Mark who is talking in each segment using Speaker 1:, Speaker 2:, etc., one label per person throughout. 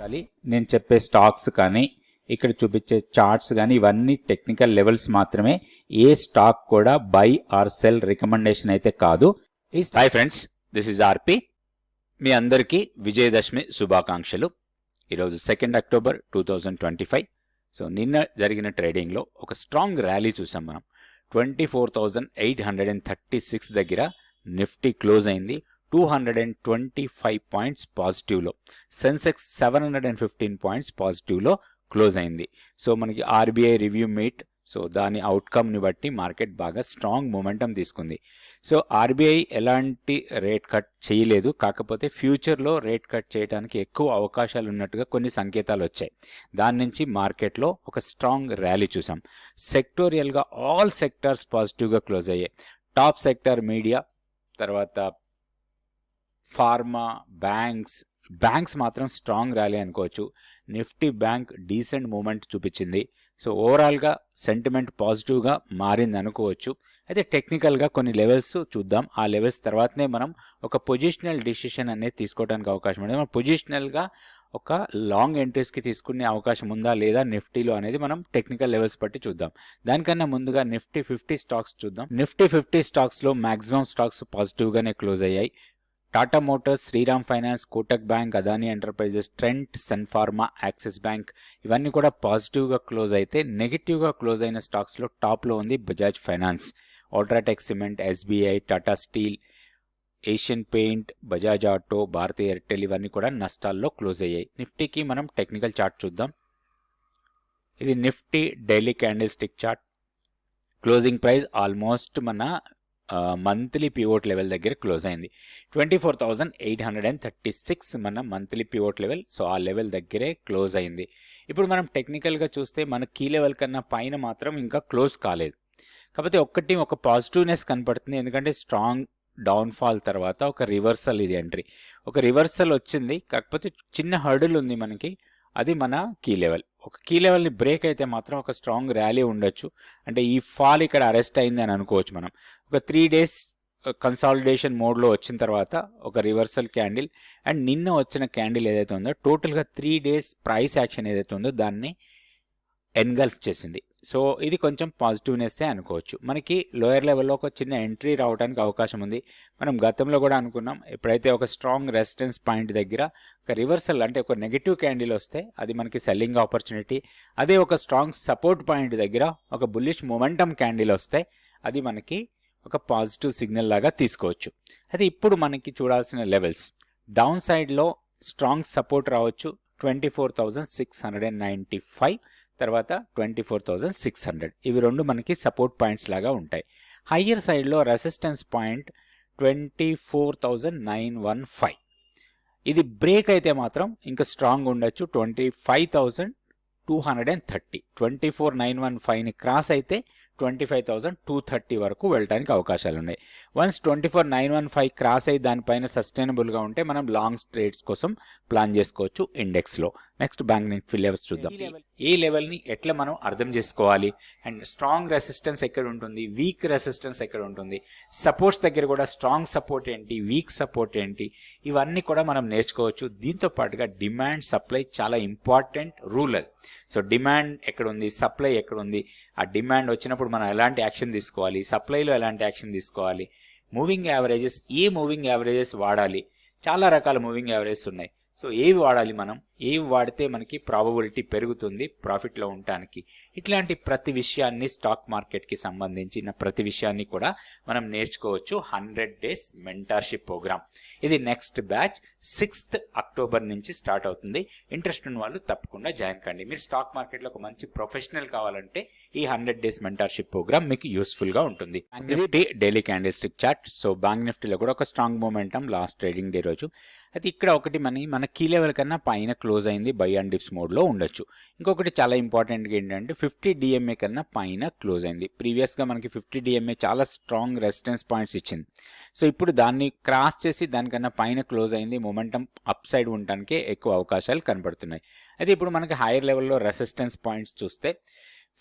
Speaker 1: ఉండాలి. నేను చెప్పే స్టాక్స్ కానీ ఇక్కడ చూపించే చార్ట్స్ కానీ ఇవన్నీ టెక్నికల్ లెవెల్స్ మాత్రమే. ఏ స్టాక్ కూడా బై ఆర్ సెల్ రికమెండేషన్ అయితే కాదు. హాయ్ ఫ్రెండ్స్, దిస్ ఇస్ ఆర్పి. మీ అందరికీ విజయదశమి శుభాకాంక్షలు. ఈరోజు 2 అక్టోబర్ 2025. సో నిన్న జరిగిన ట్రేడింగ్లో ఒక స్ట్రాంగ్ ర్యాలీ చూసాం మనం. 24,836 దగ్గర నిఫ్టీ క్లోజ్ అయింది. 225 పాయింట్స్ పాజిటివ్లో. సెన్సెక్స్ 715 పాయింట్స్ పాజిటివ్లో క్లోజ్ అయింది. సో మనకి ఆర్బీఐ రివ్యూ మీట్, సో దాని అవుట్కమ్ని బట్టి మార్కెట్ బాగా స్ట్రాంగ్ మొమెంటం తీసుకుంది. సో ఆర్బీఐ ఎలాంటి రేట్ కట్ చేయలేదు, కాకపోతే ఫ్యూచర్లో రేట్ కట్ చేయడానికి ఎక్కువ అవకాశాలు ఉన్నట్టుగా కొన్ని సంకేతాలు వచ్చాయి. దాని నుంచి మార్కెట్లో ఒక స్ట్రాంగ్ ర్యాలీ చూసాం. సెక్టోరియల్గా ఆల్ సెక్టార్స్ పాజిటివ్గా క్లోజ్ అయ్యాయి. టాప్ సెక్టార్ మీడియా, తర్వాత ఫార్మా, బ్యాంక్స్ మాత్రం స్ట్రాంగ్ ర్యాలీ అనుకోవచ్చు. నిఫ్టీ బ్యాంక్ డీసెంట్ మూమెంట్ చూపించింది. సో ఓవరాల్గా సెంటిమెంట్ పాజిటివ్గా మారింది అనుకోవచ్చు. అయితే టెక్నికల్గా కొన్ని లెవెల్స్ చూద్దాం. ఆ లెవెల్స్ తర్వాతనే మనం ఒక పొజిషనల్ డిసిషన్ అనేది తీసుకోవడానికి అవకాశం ఉంది. మనం పొజిషనల్గా ఒక లాంగ్ ఎంట్రీస్కి తీసుకునే అవకాశం ఉందా లేదా నిఫ్టీలో అనేది మనం టెక్నికల్ లెవెల్స్ బట్టి చూద్దాం. దానికన్నా ముందుగా నిఫ్టీ 50 స్టాక్స్ చూద్దాం. నిఫ్టీ 50 స్టాక్స్లో మ్యాక్సిమం స్టాక్స్ పాజిటివ్గానే క్లోజ్ అయ్యాయి. Tata Motors, Shriram Finance, Kotak Bank, Adani Enterprises, Trent, Sun Pharma, Axis Bank ఇవన్నీ కూడా పాజిటివ్గా క్లోజ్ అయితే, నెగిటివ్గా క్లోజ్ అయిన స్టాక్స్లో టాప్లో ఉంది Bajaj Finance, UltraTech Cement, SBI, Tata Steel, Asian Paint, Bajaj Auto, Bharti Airtel ఇవన్నీ కూడా నష్టాల్లో క్లోజ్ అయ్యాయి. నిఫ్టీకి మనం టెక్నికల్ చార్ట్ చూద్దాం. ఇది Nifty daily candle stick chart. Closing price almost మన మంత్లీ పివోట్ లెవెల్ దగ్గర క్లోజ్ అయింది. 24,836 మన మంత్లీ పివోట్ లెవెల్. సో ఆ లెవెల్ దగ్గరే క్లోజ్ అయింది. ఇప్పుడు మనం టెక్నికల్గా చూస్తే మన కీ లెవెల్ కన్నా పైన మాత్రం ఇంకా క్లోజ్ కాలేదు. కాకపోతే ఒక పాజిటివ్నెస్ కనపడుతుంది. ఎందుకంటే స్ట్రాంగ్ డౌన్ఫాల్ తర్వాత ఒక రివర్సల్, ఇది ఎంట్రీ, ఒక రివర్సల్ వచ్చింది. కాకపోతే చిన్న హర్డిల్ ఉంది మనకి, అది మన కీ లెవెల్. ఒక కీ లెవెల్ని బ్రేక్ అయితే మాత్రం ఒక స్ట్రాంగ్ ర్యాలీ ఉండొచ్చు. అంటే ఈ ఫాల్ ఇక్కడ అరెస్ట్ అయింది అని అనుకోవచ్చు మనం. ఒక 3 days కన్సాలిడేషన్ మోడ్లో వచ్చిన తర్వాత ఒక రివర్సల్ క్యాండిల్ అండ్ నిన్న వచ్చిన క్యాండిల్ ఏదైతే ఉందో టోటల్గా 3 days ప్రైస్ యాక్షన్ ఏదైతే ఉందో దాన్ని ఎన్గల్ఫ్ చేసింది. సో ఇది కొంచెం పాజిటివ్నెస్సే అనుకోవచ్చు. మనకి లోయర్ లెవెల్లో ఒక చిన్న ఎంట్రీ రావడానికి అవకాశం ఉంది. మనం గతంలో కూడా అనుకున్నాం, ఎప్పుడైతే ఒక స్ట్రాంగ్ రెసిస్టెన్స్ పాయింట్ దగ్గర ఒక రివర్సల్ అంటే ఒక నెగిటివ్ క్యాండిల్ వస్తే అది మనకి సెల్లింగ్ ఆపర్చునిటీ. అదే ఒక స్ట్రాంగ్ సపోర్ట్ పాయింట్ దగ్గర ఒక బుల్లిష్ మొమెంటమ్ క్యాండిల్ వస్తే అది మనకి ఒక పాజిటివ్ సిగ్నల్ లాగా తీసుకోవచ్చు. అయితే ఇప్పుడు మనకి చూడాల్సిన లెవెల్స్, డౌన్ సైడ్లో స్ట్రాంగ్ సపోర్ట్ రావచ్చు 24,695, తర్వాత 24,600. ఇవి రెండు మనకి సపోర్ట్ పాయింట్స్ లాగా ఉంటాయి. హయ్యర్ సైడ్లో రెసిస్టెన్స్ పాయింట్ 24,915. ఇది బ్రేక్ అయితే మాత్రం ఇంకా స్ట్రాంగ్ ఉండొచ్చు 25,230. 24,915ని క్రాస్ అయితే 25,230 వరకు వెళ్ళడానికి అవకాశాలు ఉన్నాయి. వన్స్ 24,915 క్రాస్ అయ్యి దానిపైన సస్టైనబుల్గా ఉంటే మనం లాంగ్ ట్రేడ్స్ కోసం ప్లాన్ చేసుకోవచ్చు ఇండెక్స్లో. నెక్స్ట్ బ్యాంక్ నిఫ్టీ లెవెల్స్ చూద్దాం. ఈ లెవెల్ని ఎట్లా మనం అర్థం చేసుకోవాలి, అండ్ స్ట్రాంగ్ రెసిస్టెన్స్ ఎక్కడ ఉంటుంది, వీక్ రెసిస్టెన్స్ ఎక్కడ ఉంటుంది, సపోర్ట్స్ దగ్గర కూడా స్ట్రాంగ్ సపోర్ట్ ఏంటి, వీక్ సపోర్ట్ ఏంటి, ఇవన్నీ కూడా మనం నేర్చుకోవచ్చు. దీంతో పాటుగా డిమాండ్ సప్లై చాలా ఇంపార్టెంట్ రూల్ అది. సో డిమాండ్ ఎక్కడ ఉంది, సప్లై ఎక్కడ ఉంది, ఆ డిమాండ్ వచ్చినప్పుడు మనం ఎలాంటి యాక్షన్ తీసుకోవాలి, సప్లైలో ఎలాంటి యాక్షన్ తీసుకోవాలి, మూవింగ్ యావరేజెస్, ఏ మూవింగ్ యావరేజెస్ వాడాలి, చాలా రకాల మూవింగ్ యావరేజెస్ ఉన్నాయి. సో ఏవి వాడాలి, మనం ఏవి వాడితే మనకి ప్రాబబిలిటీ పెరుగుతుంది ప్రాఫిట్లో ఉండటానికి, ఇట్లాంటి ప్రతి విషయాన్ని, స్టాక్ మార్కెట్కి సంబంధించిన ప్రతి విషయాన్ని కూడా మనం నేర్చుకోవచ్చు 100 days మెంటర్షిప్ ప్రోగ్రామ్. ఇది నెక్స్ట్ బ్యాచ్ 6th అక్టోబర్ నుంచి స్టార్ట్ అవుతుంది. ఇంట్రెస్ట్ ఉన్న వాళ్ళు తప్పకుండా జాయిన్ కండి. మీరు స్టాక్ మార్కెట్లో ఒక మంచి ప్రొఫెషనల్ కావాలంటే ఈ 100 days మెంటర్షిప్ ప్రోగ్రామ్ మీకు యూస్ఫుల్గా ఉంటుంది. Nifty daily candle stick chart. So bank నిఫ్టీలో కూడా ఒక strong momentum last trading day రోజు. అయితే ఇక్కడ ఒకటి మన కీ లెవెల్ కన్నా పైన క్లోజ్ అయింది, బై అండ్ డిప్స్ మోడ్లో ఉండొచ్చు. ఇంకొకటి చాలా ఇంపార్టెంట్గా ఏంటంటే 50 DMA కన్నా పైన క్లోజ్ అయింది. ప్రీవియస్గా మనకి 50 DMA చాలా స్ట్రాంగ్ రెసిస్టెన్స్ పాయింట్స్ ఇచ్చింది. సో ఇప్పుడు దాన్ని క్రాస్ చేసి దానికన్నా పైన క్లోజ్ అయింది. మొమెంటం అప్ సైడ్ ఉండటానికే ఎక్కువ అవకాశాలు కనబడుతున్నాయి. అయితే ఇప్పుడు మనకి హైయర్ లెవెల్లో రెసిస్టెన్స్ పాయింట్స్ చూస్తే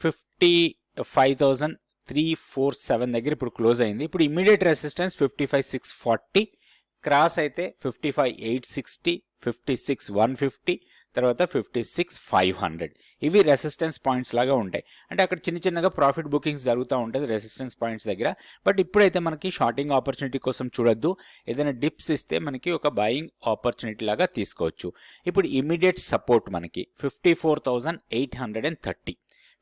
Speaker 1: 55,347 దగ్గర ఇప్పుడు క్లోజ్ అయింది. ఇప్పుడు ఇమీడియట్ రెసిస్టెన్స్ 55,640, క్రాస్ అయితే 55,860, 56,150, తర్వాత 56,500. ఇవి రెసిస్టెన్స్ పాయింట్స్ లాగా ఉంటాయి. అంటే అక్కడ చిన్న చిన్నగా ప్రాఫిట్ బుకింగ్స్ జరుగుతూ ఉంటుంది రెసిస్టెన్స్ పాయింట్స్ దగ్గర. బట్ ఇప్పుడైతే మనకి షార్టింగ్ ఆపర్చునిటీ కోసం చూడొద్దు. ఏదైనా డిప్స్ ఇస్తే మనకి ఒక బయింగ్ ఆపర్చునిటీ లాగా తీసుకోవచ్చు. ఇప్పుడు ఇమీడియట్ సపోర్ట్ మనకి 54,830,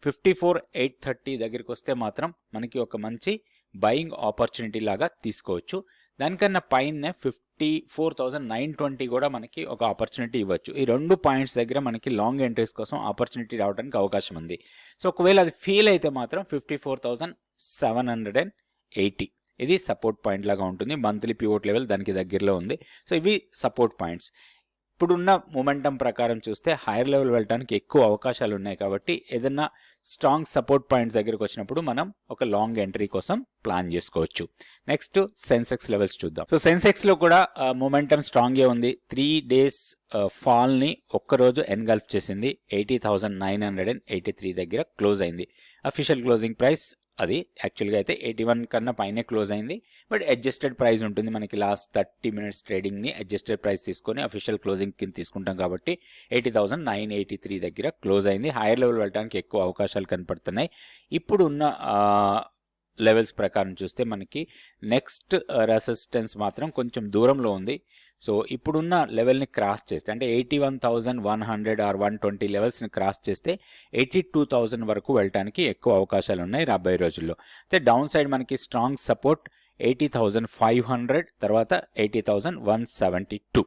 Speaker 1: 54,830 దగ్గరికి వస్తే మాత్రం మనకి ఒక మంచి బయింగ్ ఆపర్చునిటీ లాగా తీసుకోవచ్చు. దానికన్నా పైన 54,920 కూడా మనకి ఒక ఆపర్చునిటీ ఇవ్వచ్చు. ఈ 2 పాయింట్స్ దగ్గర మనకి లాంగ్ ఎంట్రీస్ కోసం ఆపర్చునిటీ రావడానికి అవకాశం ఉంది. సో ఒకవేళ అది ఫెయిల్ అయితే మాత్రం 54,780 ఇది సపోర్ట్ పాయింట్ లాగా ఉంటుంది. మంత్లీ పివోట్ లెవెల్ దానికి దగ్గరలో ఉంది. సో ఇవి సపోర్ట్ పాయింట్స్. ఇప్పుడున్న మొమెంటం ప్రకారం చూస్తే హైయర్ లెవెల్ వెళ్ళడానికి ఎక్కువ అవకాశాలు ఉన్నాయి. కాబట్టి ఏదన్నా స్ట్రాంగ్ సపోర్ట్ పాయింట్స్ దగ్గరకు వచ్చినప్పుడు మనం ఒక లాంగ్ ఎంట్రీ కోసం ప్లాన్ చేసుకోవచ్చు. నెక్స్ట్ సెన్సెక్స్ లెవెల్స్ చూద్దాం. సో సెన్సెక్స్ లో కూడా మొమెంటం స్ట్రాంగే ఉంది. 3 days ఫాల్ ని ఒక్కరోజు ఎన్గల్ఫ్ చేసింది. 80,983 దగ్గర క్లోజ్ అయింది. అఫీషియల్ క్లోజింగ్ ప్రైస్ అది యాక్చువల్గా అయితే 81 కన్నా పైనే క్లోజ్ అయింది. బట్ అడ్జస్టెడ్ ప్రైస్ ఉంటుంది. మనకి లాస్ట్ 30 minutes ట్రేడింగ్ని అడ్జస్టెడ్ ప్రైస్ తీసుకొని అఫీషియల్ క్లోజింగ్ కింద తీసుకుంటాం కాబట్టి 80,983 దగ్గర క్లోజ్ అయింది. హైయర్ లెవెల్ వెళ్ళడానికి ఎక్కువ అవకాశాలు కనపడుతున్నాయి. ఇప్పుడు ఉన్న లెవెల్స్ ప్రకారం చూస్తే మనకి నెక్స్ట్ రెసిస్టెన్స్ మాత్రం కొంచెం దూరంలో ఉంది. సో ఇప్పుడున్న లెవెల్ని క్రాస్ చేస్తే అంటే 81,100 ఆర్ 120 లెవెల్స్ని క్రాస్ చేస్తే 82,000 వరకు వెళ్ళడానికి ఎక్కువ అవకాశాలు ఉన్నాయి రాబోయే రోజుల్లో. అయితే డౌన్ సైడ్ మనకి స్ట్రాంగ్ సపోర్ట్ 80,500, తర్వాత 80,172.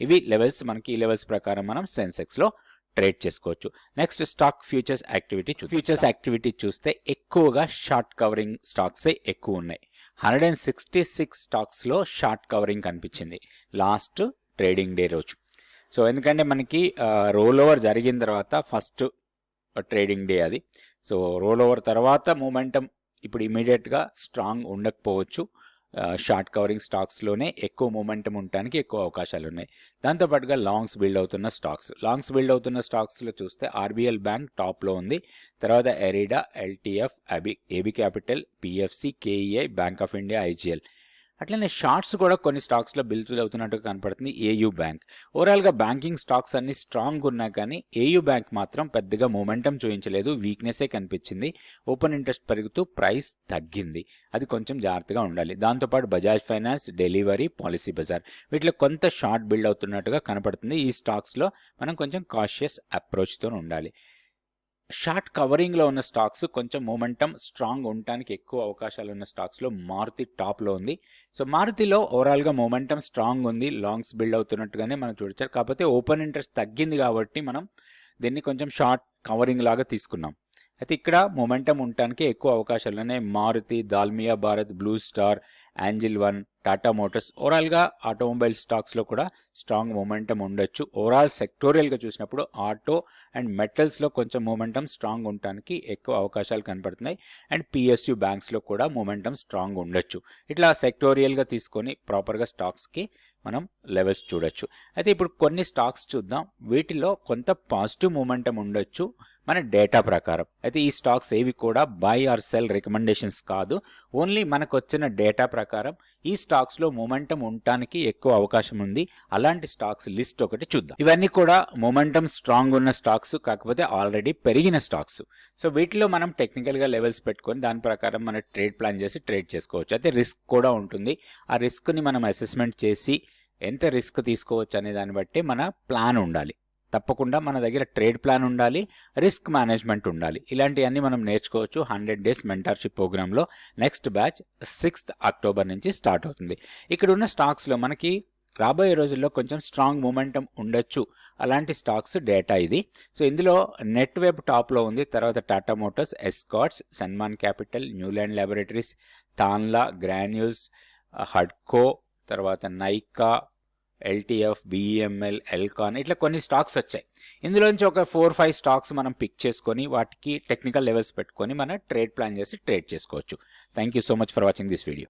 Speaker 1: ఇవి లెవెల్స్. మనకి ఈ లెవెల్స్ ప్రకారం మనం సెన్సెక్స్లో ట్రేడ్ చేసుకోవచ్చు. Next stock futures activity. Futures activity చూస్తే ఎక్కువగా షార్ట్ కవరింగ్ స్టాక్సే ఎక్కువ ఉన్నాయి. 166 స్టాక్స్లో షార్ట్ కవరింగ్ కనిపించింది లాస్ట్ ట్రేడింగ్ డే రోజు. సో ఎందుకంటే మనకి రోల్ ఓవర్ జరిగిన తర్వాత ఫస్ట్ ట్రేడింగ్ డే అది. సో రోల్ ఓవర్ తర్వాత మూమెంటం ఇప్పుడు ఇమీడియట్గా స్ట్రాంగ్ ఉండకపోవచ్చు. షార్ట్ కవరింగ్ స్టాక్స్లోనే ఎక్కువ మూమెంటం ఉండడానికి ఎక్కువ అవకాశాలు ఉన్నాయి. దాంతోపాటుగా లాంగ్స్ బిల్డ్ అవుతున్న స్టాక్స్లో చూస్తే ఆర్బిఎల్ బ్యాంక్ టాప్లో ఉంది. తర్వాత IREDA, LTF, AB capital, PFC, KEI, bank of India, IGL. అట్లనే షార్ట్స్ కూడా కొన్ని స్టాక్స్లో బిల్డ్ అవుతున్నట్టుగా కనపడుతుంది. AU bank. ఓవరాల్గా బ్యాంకింగ్ స్టాక్స్ అన్ని స్ట్రాంగ్ ఉన్నా కానీ ఏయూ బ్యాంక్ మాత్రం పెద్దగా మూమెంటం చూపించలేదు. వీక్నెస్సే కనిపించింది. ఓపెన్ ఇంట్రెస్ట్ పెరుగుతూ ప్రైస్ తగ్గింది. అది కొంచెం జాగ్రత్తగా ఉండాలి. దాంతోపాటు Bajaj Finance, Delhivery, Policy Bazaar వీటిలో కొంత షార్ట్ బిల్డ్ అవుతున్నట్టుగా కనపడుతుంది. ఈ స్టాక్స్లో మనం కొంచెం కాషియస్ అప్రోచ్తో ఉండాలి. షార్ట్ కవరింగ్లో ఉన్న స్టాక్స్ కొంచెం మూమెంటం స్ట్రాంగ్ ఉండటానికి ఎక్కువ అవకాశాలు ఉన్న స్టాక్స్లో మారుతి టాప్లో ఉంది. సో మారుతిలో ఓవరాల్గా మూమెంటం స్ట్రాంగ్ ఉంది. లాంగ్స్ బిల్డ్ అవుతున్నట్టుగానే మనం చూడొచ్చు. కాకపోతే ఓపెన్ ఇంట్రెస్ట్ తగ్గింది కాబట్టి మనం దీన్ని కొంచెం షార్ట్ కవరింగ్ లాగా తీసుకున్నాం. అయితే ఇక్కడ మొమెంటం ఉండటానికి ఎక్కువ అవకాశాలు ఉన్నాయి. Maruti, Dalmia Bharat, Blue Star, Angel One, Tata Motors. ఓవరాల్గా ఆటోమొబైల్ స్టాక్స్లో కూడా స్ట్రాంగ్ మొమెంటం ఉండొచ్చు. ఓవరాల్ సెక్టోరియల్గా చూసినప్పుడు ఆటో అండ్ మెటల్స్లో కొంచెం మొమెంటం స్ట్రాంగ్ ఉండటానికి ఎక్కువ అవకాశాలు కనపడుతున్నాయి. అండ్ పిఎస్యు బ్యాంక్స్లో కూడా మొమెంటం స్ట్రాంగ్ ఉండొచ్చు. ఇట్లా సెక్టోరియల్గా తీసుకొని ప్రాపర్గా స్టాక్స్కి మనం లెవెల్స్ చూడొచ్చు. అయితే ఇప్పుడు కొన్ని స్టాక్స్ చూద్దాం. వీటిలో కొంత పాజిటివ్ మొమెంటం ఉండొచ్చు మన డేటా ప్రకారం. అయితే ఈ స్టాక్స్ ఏవి కూడా బై ఆర్ సెల్ రికమెండేషన్స్ కాదు. ఓన్లీ మనకు వచ్చిన డేటా ప్రకారం ఈ స్టాక్స్లో మొమెంటం ఉండటానికి ఎక్కువ అవకాశం ఉంది. అలాంటి స్టాక్స్ లిస్ట్ ఒకటి చూద్దాం. ఇవన్నీ కూడా మొమెంటం స్ట్రాంగ్ ఉన్న స్టాక్స్, కాకపోతే ఆల్రెడీ పెరిగిన స్టాక్స్. సో వీటిలో మనం టెక్నికల్గా లెవెల్స్ పెట్టుకొని దాని ప్రకారం మన ట్రేడ్ ప్లాన్ చేసి ట్రేడ్ చేసుకోవచ్చు. అయితే రిస్క్ కూడా ఉంటుంది. ఆ రిస్క్ని మనం అసెస్మెంట్ చేసి ఎంత రిస్క్ తీసుకోవచ్చు అనే దాన్ని బట్టి మన ప్లాన్ ఉండాలి. తప్పకుండా మన దగ్గర ట్రేడ్ ప్లాన్ ఉండాలి, రిస్క్ మేనేజ్మెంట్ ఉండాలి. ఇలాంటివన్నీ మనం నేర్చుకోవచ్చు 100 days మెంటర్షిప్ ప్రోగ్రాంలో. నెక్స్ట్ బ్యాచ్ 6th October నుంచి స్టార్ట్ అవుతుంది. ఇక్కడ ఉన్న స్టాక్స్లో మనకి రాబోయే రోజుల్లో కొంచెం స్ట్రాంగ్ మూమెంటం ఉండొచ్చు. అలాంటి స్టాక్స్ డేటా ఇది. సో ఇందులో నెట్ వెబ్ టాప్లో ఉంది. తర్వాత Tata Motors, Escorts, Sammaan capital, Neuland Laboratories, Tanla, Granules, హడ్కో, తర్వాత నైకా, ఎల్టీఎఫ్, బిఈఎంఎల్, ఎల్కాన్, ఇట్లా కొన్ని స్టాక్స్ వచ్చాయి. ఇందులోంచి ఒక 4-5 స్టాక్స్ మనం పిక్ చేసుకొని వాటికి టెక్నికల్ లెవెల్స్ పెట్టుకొని మన ట్రేడ్ ప్లాన్ చేసి ట్రేడ్ చేసుకోవచ్చు. Thank you so much for watching this video.